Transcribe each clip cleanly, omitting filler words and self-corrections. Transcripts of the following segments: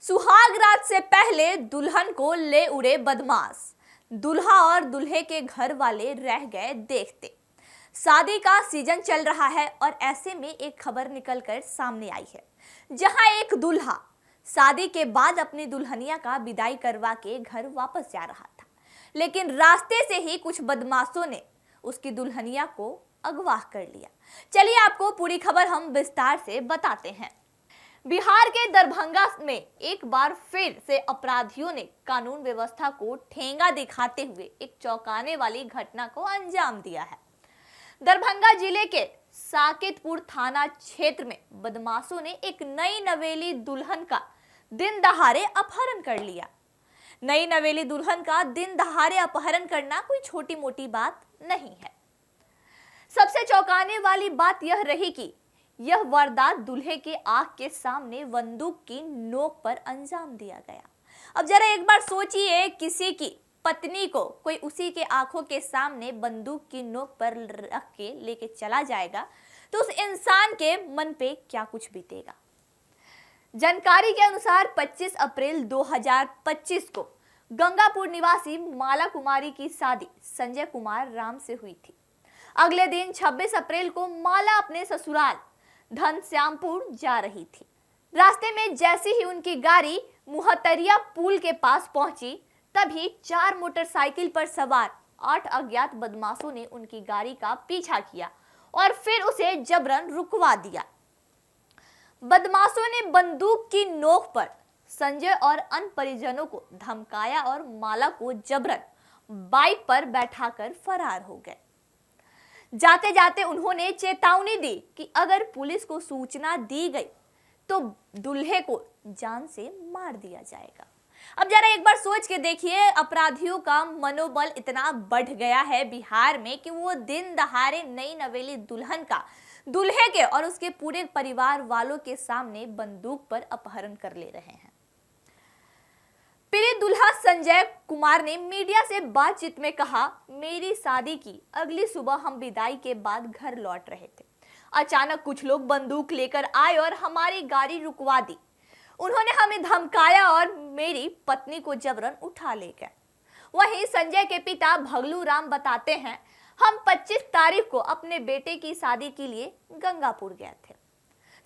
सुहाग रात से पहले दुल्हन को ले उड़े बदमाश। दूल्हा और दूल्हे के घर वाले रह गए देखते। शादी का सीजन चल रहा है और ऐसे में एक खबर निकलकर सामने आई है, जहां एक दूल्हा शादी के बाद अपनी दुल्हनिया का विदाई करवा के घर वापस जा रहा था, लेकिन रास्ते से ही कुछ बदमाशों ने उसकी दुल्हनिया को अगवा कर लिया। चलिए आपको पूरी खबर हम विस्तार से बताते हैं। बिहार के दरभंगा में एक बार फिर से अपराधियों ने कानून व्यवस्था को ठेंगा दिखाते हुए एक चौंकाने वाली घटना को अंजाम दिया है। दरभंगा जिले के साकेतपुर थाना क्षेत्र में बदमाशों ने एक नई नवेली दुल्हन का दिन दहाड़े अपहरण कर लिया। नई नवेली दुल्हन का दिन दहाड़े अपहरण करना कोई छोटी मोटी बात नहीं है। सबसे चौंकाने वाली बात यह रही कि यह वारदात दूल्हे के आंख के सामने बंदूक की नोक पर अंजाम दिया गया। अब जरा एक बार सोचिए, किसी की पत्नी को कोई उसी के आंखों के सामने बंदूक की नोक पर रख के लेके चला जाएगा तो उस इंसान के मन पे क्या कुछ बीतेगा। जानकारी के अनुसार 25 अप्रैल 2025 को गंगापुर निवासी माला कुमारी की शादी संजय कुमार राम से हुई थी। अगले दिन 26 अप्रैल को माला अपने ससुराल घनश्यामपुर जा रही थी। रास्ते में जैसे ही उनकी गाड़ी मुहतरिया पुल के पास पहुंची, तभी 4 मोटरसाइकिल पर सवार 8 अज्ञात बदमाशों ने उनकी गाड़ी का पीछा किया और फिर उसे जबरन रुकवा दिया। बदमाशों ने बंदूक की नोक पर संजय और अन्य परिजनों को धमकाया और माला को जबरन बाइक पर बैठाकर फरार हो गए। जाते जाते उन्होंने चेतावनी दी कि अगर पुलिस को सूचना दी गई तो दूल्हे को जान से मार दिया जाएगा। अब जरा एक बार सोच के देखिए, अपराधियों का मनोबल इतना बढ़ गया है बिहार में कि वो दिन दहाड़े नई नवेली दुल्हन का दूल्हे के और उसके पूरे परिवार वालों के सामने बंदूक पर अपहरण कर ले रहे हैं। पीड़ित दूल्हा संजय कुमार ने मीडिया से बातचीत में कहा, मेरी शादी की अगली सुबह हम विदाई के बाद घर लौट रहे थे। अचानक कुछ लोग बंदूक लेकर आए और हमारी गाड़ी रुकवा दी। उन्होंने हमें धमकाया और मेरी पत्नी को जबरन उठा ले गए। वहीं संजय के पिता भगलू राम बताते हैं, हम 25 तारीख को अपने बेटे की शादी के लिए गंगापुर गए थे।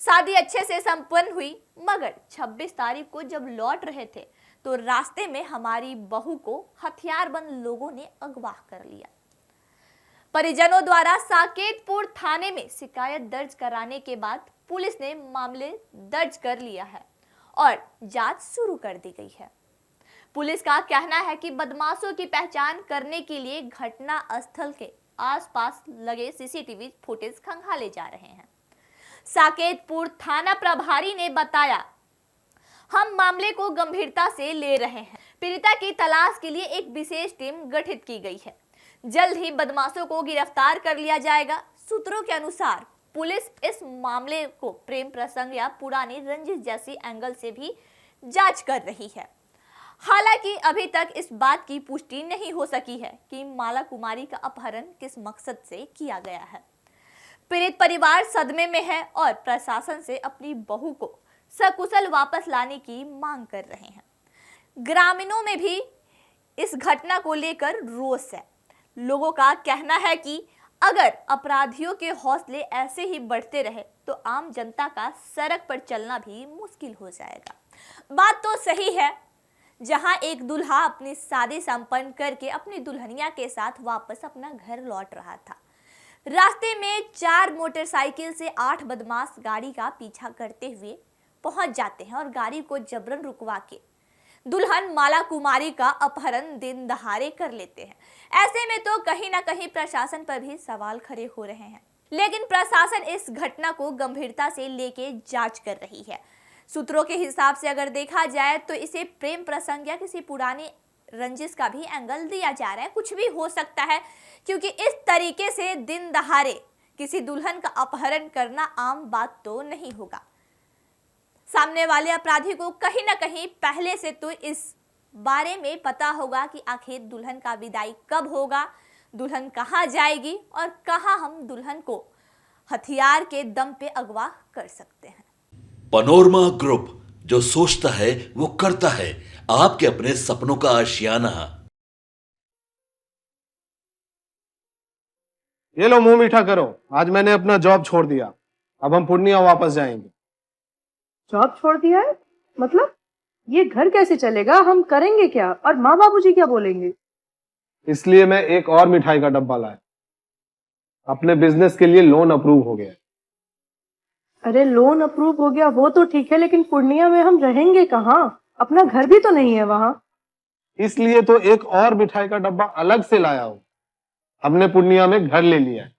शादी अच्छे से संपन्न हुई, मगर 26 तारीख को जब लौट रहे थे तो रास्ते में हमारी बहू को हथियारबंद लोगों ने अगवा कर लिया। परिजनों द्वारा साकेतपुर थाने में शिकायत दर्ज कराने के बाद पुलिस ने मामले दर्ज कर लिया है और जांच शुरू कर दी गई है। पुलिस का कहना है कि बदमाशों की पहचान करने के लिए घटना स्थल के आसपास लगे सीसीटीवी फुटेज खंगाले जा रहे हैं। साकेतपुर थाना प्रभारी ने बताया, हम मामले को गंभीरता से ले रहे हैं। पीड़िता की तलाश के लिए एक विशेष टीम गठित की गई है। जल्द ही बदमाशों को गिरफ्तार कर लिया जाएगा। सूत्रों के अनुसार पुलिस इस मामले को प्रेम प्रसंग या पुरानी रंजिश जैसी एंगल से भी जांच कर रही है। हालांकि अभी तक इस बात की पुष्टि नहीं हो सकी है कि माला कुमारी का अपहरण किस मकसद से किया गया है। पीड़ित परिवार सदमे में है और प्रशासन से अपनी बहू को सकुशल वापस लाने की मांग कर रहे हैं। ग्रामीणों में भी इस घटना को लेकर रोष है। लोगों का कहना है कि अगर अपराधियों के हौसले ऐसे ही बढ़ते रहे तो आम जनता का सड़क पर चलना भी मुश्किल हो जाएगा। बात तो सही है, जहां एक दूल्हा अपनी शादी संपन्न करके अपनी दुल्हनिया के साथ वापस अपना घर लौट रहा था। रास्ते में 4 मोटरसाइकिल से 8 बदमाश गाड़ी का पीछा करते हुए पहुंच जाते हैं और गाड़ी को जबरन रुकवा के दुल्हन माला कुमारी का अपहरण दिन दहाड़े कर लेते हैं। ऐसे में तो कहीं ना कहीं प्रशासन पर भी सवाल खड़े हो रहे हैं, लेकिन प्रशासन इस घटना को गंभीरता से लेके जांच कर रही है। सूत्रों के हिसाब से अगर देखा जाए तो इसे प्रेम प्रसंग या किसी पुरानी रंजिश का भी एंगल दिया जा रहा है। कुछ भी हो सकता है, क्योंकि इस तरीके से दिन दहाड़े किसी दुल्हन का अपहरण करना आम बात तो नहीं होगा। सामने वाले अपराधी को कहीं ना कहीं पहले से तो इस बारे में पता होगा कि आखिर दुल्हन का विदाई कब होगा, दुल्हन कहाँ जाएगी और कहाँ हम दुल्हन को हथियार के दम पे अगवा कर सकते हैं। पनोरमा ग्रुप जो सोचता है वो करता है। आपके अपने सपनों का आशियाना। ये लो मुंह मीठा करो, आज मैंने अपना जॉब छोड़ दिया। अब हम पूर्णिया वापस जाएंगे। जॉब छोड़ दिया है? मतलब ये घर कैसे चलेगा? हम करेंगे क्या? और माँ बाबूजी क्या बोलेंगे? इसलिए मैं एक और मिठाई का डब्बा लाया। अपने बिजनेस के लिए लोन अप्रूव हो गया। अरे लोन अप्रूव हो गया वो तो ठीक है, लेकिन पूर्णिया में हम रहेंगे कहाँ? अपना घर भी तो नहीं है वहाँ। इसलिए तो एक और मिठाई का डब्बा अलग से लाया हूँ। हमने पूर्णिया में घर ले लिया है,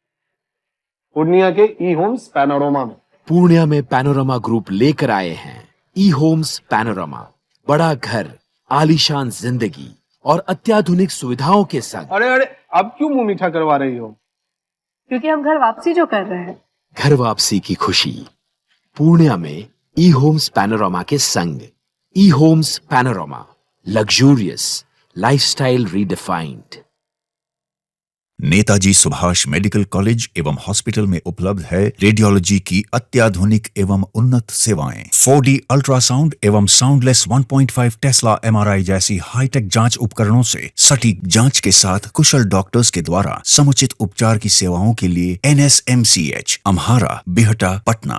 पूर्णिया के ई होम्स पैनोरमा में। पूर्णिया में पैनोरमा ग्रुप लेकर आए हैं ई होम्स पैनोरमा। बड़ा घर, आलीशान जिंदगी और अत्याधुनिक सुविधाओं के संग। अरे अरे, अब क्यों मुंह मीठा करवा रही हो? क्योंकि हम घर वापसी जो कर रहे हैं। घर वापसी की खुशी पूर्णिया में ई होम्स पैनोरमा के संग। E homes panorama, luxurious lifestyle redefined. Netaji Subhash medical college एवं हॉस्पिटल में उपलब्ध है रेडियोलॉजी की अत्याधुनिक एवं उन्नत सेवाएं। 4D अल्ट्रासाउंड एवं साउंडलेस 1.5 टेस्ला MRI जैसी हाईटेक जांच उपकरणों से सटीक जांच के साथ कुशल डॉक्टर्स के द्वारा समुचित उपचार की सेवाओं के लिए NSMCH, अम्हारा, बिहटा, पटना।